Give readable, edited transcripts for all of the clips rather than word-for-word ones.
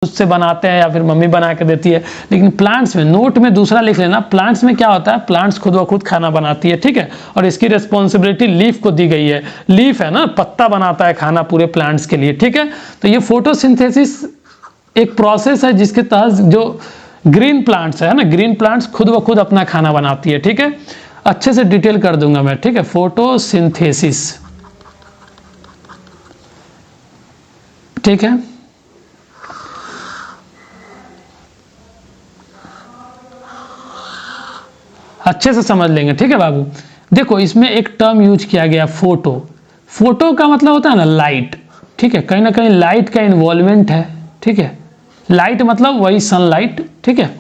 उससे बनाते हैं या फिर मम्मी बना के देती है। लेकिन प्लांट्स में नोट में दूसरा लिख लेना, प्लांट्स में क्या होता है, प्लांट्स खुद ब खुद खाना बनाती है, ठीक है। और इसकी रिस्पॉन्सिबिलिटी लीफ को दी गई है। लीफ है ना, पत्ता बनाता है खाना पूरे प्लांट्स के लिए, ठीक है। तो ये फोटोसिंथेसिस एक प्रोसेस है जिसके तहत जो ग्रीन प्लांट्स है ना, ग्रीन प्लांट्स खुद ब खुद अपना खाना बनाती है, ठीक है। अच्छे से डिटेल कर दूंगा मैं, ठीक है। फोटोसिंथेसिस, ठीक है। अच्छे से समझ लेंगे, ठीक है बाबू। देखो इसमें एक टर्म यूज किया गया फोटो। फोटो का मतलब होता है ना लाइट, ठीक है। कहीं ना कहीं लाइट का इन्वॉल्वमेंट है, ठीक है। लाइट मतलब वही सनलाइट, ठीक है।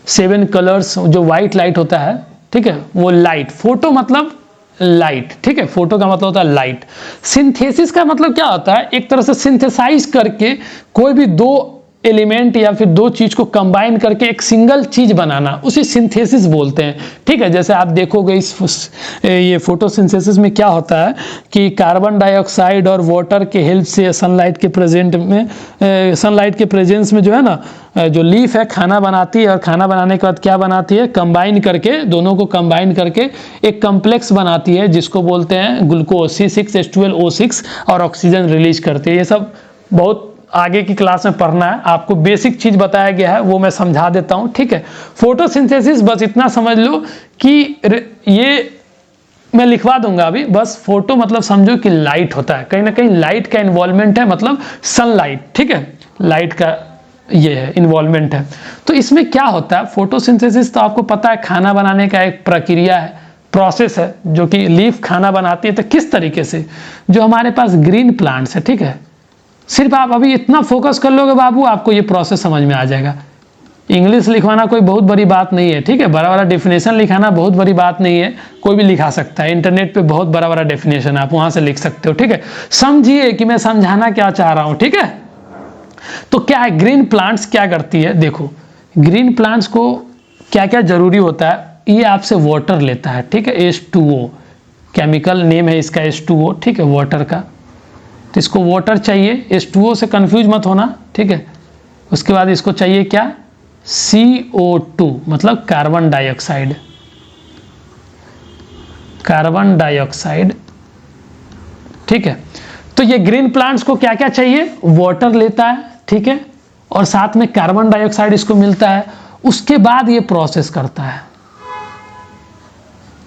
7 कलर्स जो वाइट लाइट होता है, ठीक है, वो लाइट। फोटो मतलब लाइट, ठीक है। फोटो का मतलब होता है लाइट। सिंथेसिस का मतलब क्या होता है, एक तरह से सिंथेसाइज करके कोई भी दो एलिमेंट या फिर दो चीज को कंबाइन करके एक सिंगल चीज बनाना, उसी सिंथेसिस बोलते हैं, ठीक है। जैसे आप देखोगे ये फोटोसिंथेसिस में क्या होता है कि कार्बन डाइऑक्साइड और वाटर के हेल्प से सनलाइट के प्रेजेंस में जो है ना, जो लीफ है खाना बनाती है, और खाना बनाने के बाद क्या बनाती है, कंबाइन करके, दोनों को कंबाइन करके एक कॉम्प्लेक्स बनाती है जिसको बोलते हैं ग्लूकोज C6H12O6, और ऑक्सीजन रिलीज करती है। ये सब बहुत आगे की क्लास में पढ़ना है, आपको बेसिक चीज बताया गया है, वो मैं समझा देता हूं, ठीक है। फोटोसिंथेसिस बस इतना समझ लो कि ये मैं लिखवा दूंगा अभी, बस फोटो मतलब समझो कि लाइट होता है, कहीं ना कहीं लाइट का इन्वॉल्वमेंट है, मतलब सनलाइट, ठीक है। लाइट का ये है इन्वॉल्वमेंट है। तो इसमें क्या होता है, फोटोसिंथेसिस तो आपको पता है खाना बनाने का एक प्रक्रिया है, प्रोसेस है, जो कि लीफ खाना बनाती है। तो किस तरीके से, जो हमारे पास ग्रीन प्लांट्स है, ठीक है, सिर्फ आप अभी इतना फोकस कर लोगे बाबू, आपको ये प्रोसेस समझ में आ जाएगा। इंग्लिश लिखवाना कोई बहुत बड़ी बात नहीं है, ठीक है। बड़ा बड़ा डेफिनेशन लिखाना बहुत बड़ी बात नहीं है, कोई भी लिखा सकता है। इंटरनेट पे बहुत बड़ा बड़ा डेफिनेशन है, आप वहां से लिख सकते हो, ठीक है। समझिए कि मैं समझाना क्या चाह रहा हूं, ठीक है। तो क्या है, ग्रीन प्लांट्स क्या करती है, देखो ग्रीन प्लांट्स को क्या क्या जरूरी होता है। ये आपसे वाटर लेता है, ठीक है, H2O, केमिकल नेम है इसका H2O, ठीक है, वाटर का। तो इसको वाटर चाहिए, H2O से कंफ्यूज मत होना, ठीक है। उसके बाद इसको चाहिए क्या, CO2, मतलब कार्बन डाइऑक्साइड, कार्बन डाइऑक्साइड, ठीक है। तो ये ग्रीन प्लांट्स को क्या क्या चाहिए, वाटर लेता है, ठीक है, और साथ में कार्बन डाइऑक्साइड इसको मिलता है। उसके बाद ये प्रोसेस करता है,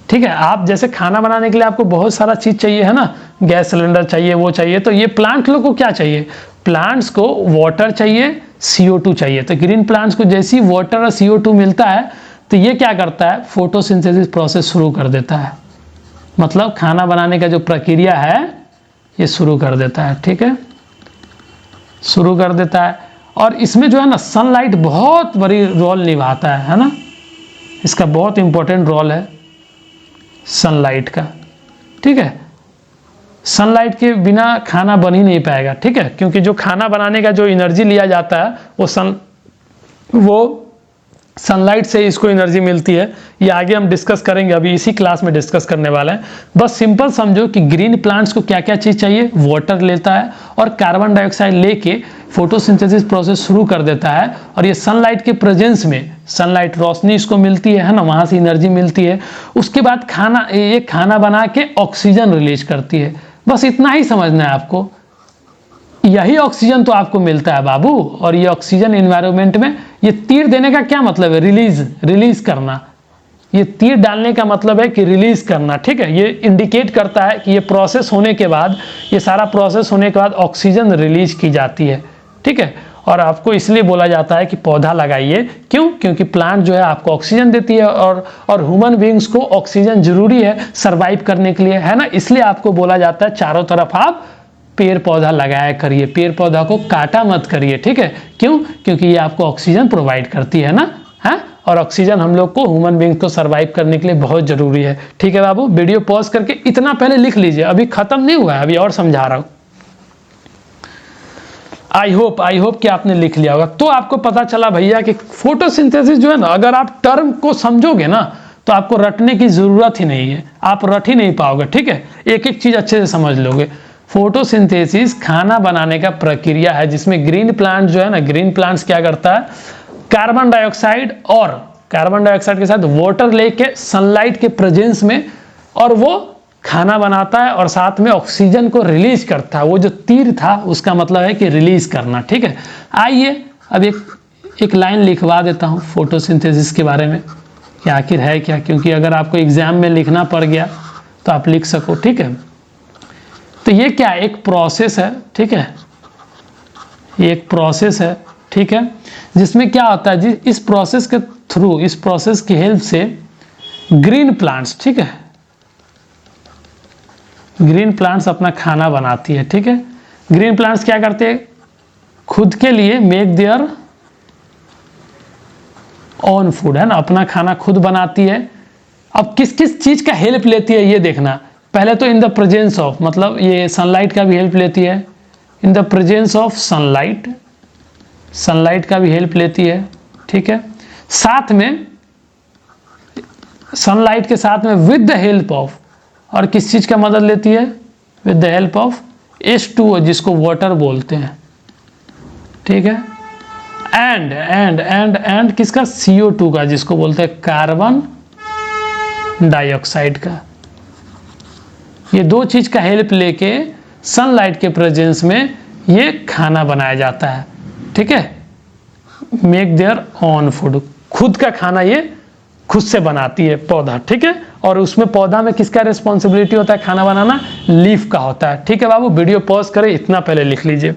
ठीक है। आप जैसे खाना बनाने के लिए आपको बहुत सारा चीज चाहिए है ना, गैस सिलेंडर चाहिए, वो चाहिए, तो ये प्लांट लोग को क्या चाहिए, प्लांट्स को वाटर चाहिए, CO2 चाहिए। तो ग्रीन प्लांट्स को जैसी वाटर और CO2 मिलता है, तो ये क्या करता है, फोटोसिंथेसिस प्रोसेस शुरू कर देता है, मतलब खाना बनाने का जो प्रक्रिया है ये शुरू कर देता है, ठीक है, शुरू कर देता है। और इसमें जो है ना सनलाइट बहुत बड़ी रोल निभाता है ना, इसका बहुत इंपॉर्टेंट रोल है सनलाइट का, ठीक है। सनलाइट के बिना खाना बन ही नहीं पाएगा, ठीक है, क्योंकि जो खाना बनाने का जो एनर्जी लिया जाता है वो सनलाइट से इसको एनर्जी मिलती है। ये आगे हम डिस्कस करेंगे, अभी इसी क्लास में डिस्कस करने वाले हैं। बस सिंपल समझो कि ग्रीन प्लांट्स को क्या क्या चीज़ चाहिए, वाटर लेता है और कार्बन डाइऑक्साइड लेके फोटोसिंथेसिस प्रोसेस शुरू कर देता है। और ये सनलाइट के प्रेजेंस में, सनलाइट रोशनी इसको मिलती है ना, वहाँ से एनर्जी मिलती है। उसके बाद ये खाना बना के ऑक्सीजन रिलीज करती है। बस इतना ही समझना है आपको, यही ऑक्सीजन तो आपको मिलता है बाबू। और ये ऑक्सीजन एनवायरनमेंट में, ये तीर देने का क्या मतलब है, रिलीज करना। ये तीर डालने का मतलब है कि रिलीज करना, ठीक है। ये इंडिकेट करता है कि ये प्रोसेस होने के बाद, ये सारा प्रोसेस होने के बाद ऑक्सीजन रिलीज की जाती है, ठीक है। और आपको इसलिए बोला जाता है कि पौधा लगाइए, क्यों, क्योंकि प्लांट जो है आपको ऑक्सीजन देती है, और ह्यूमन बींग्स को ऑक्सीजन जरूरी है सर्वाइव करने के लिए, है ना। इसलिए आपको बोला जाता है चारों तरफ आप पेड़ पौधा लगाया करिए, पेड़ पौधा को काटा मत करिए, ठीक है। क्यों, क्योंकि ये आपको ऑक्सीजन प्रोवाइड करती है ना, है। और ऑक्सीजन हम लोग को, ह्यूमन बींग को सर्वाइव करने के लिए बहुत जरूरी है, ठीक है बाबू। वीडियो पॉज करके इतना पहले लिख लीजिए, अभी खत्म नहीं हुआ है, अभी और समझा रहा हूं। आई होप कि आपने लिख लिया होगा। तो आपको पता चला भैया कि फोटोसिंथेसिस जो है ना, अगर आप टर्म को समझोगे ना तो आपको रटने की जरूरत ही नहीं है, आप रट ही नहीं पाओगे, ठीक है। एक एक चीज अच्छे से समझ लोगे। फोटोसिंथेसिस खाना बनाने का प्रक्रिया है जिसमें ग्रीन प्लांट जो है ना, ग्रीन प्लांट्स क्या करता है, कार्बन डाइऑक्साइड के साथ वाटर लेके सनलाइट के प्रेजेंस में, और वो खाना बनाता है और साथ में ऑक्सीजन को रिलीज करता है। वो जो तीर था उसका मतलब है कि रिलीज करना। ठीक है, आइए अब एक लाइन लिखवा देता हूँ फोटोसिंथेसिस के बारे में कि आखिर है क्या, क्योंकि अगर आपको एग्जाम में लिखना पड़ गया तो आप लिख सको। ठीक है, तो ये क्या एक प्रोसेस है। ठीक है, ये एक प्रोसेस है। ठीक है, जिसमें क्या होता है जी, इस प्रोसेस के थ्रू, इस प्रोसेस की हेल्प से ग्रीन प्लांट्स, ठीक है, ग्रीन प्लांट्स अपना खाना बनाती है। ठीक है, ग्रीन प्लांट्स क्या करते हैं, खुद के लिए मेक देयर ओन फूड, है ना, अपना खाना खुद बनाती है। अब किस किस चीज का हेल्प लेती है ये देखना। पहले तो इन द प्रेजेंस ऑफ, मतलब ये सनलाइट का भी हेल्प लेती है, in the presence of sunlight, sunlight का भी हेल्प लेती है। ठीक है, साथ में सनलाइट के साथ में विद द हेल्प ऑफ, और किस चीज का मदद लेती है, with the help of H2O जिसको वाटर बोलते हैं। ठीक है, एंड किसका, CO2 का जिसको बोलते हैं कार्बन डाइऑक्साइड का। ये दो चीज का हेल्प लेके सनलाइट के प्रेजेंस में ये खाना बनाया जाता है। ठीक है, मेक देयर ओन फूड, खुद का खाना ये खुद से बनाती है पौधा। ठीक है, और उसमें पौधा में किसका रिस्पॉन्सिबिलिटी होता है खाना बनाना, लीफ का होता है। ठीक है बाबू, वीडियो पॉज करें, इतना पहले लिख लीजिए।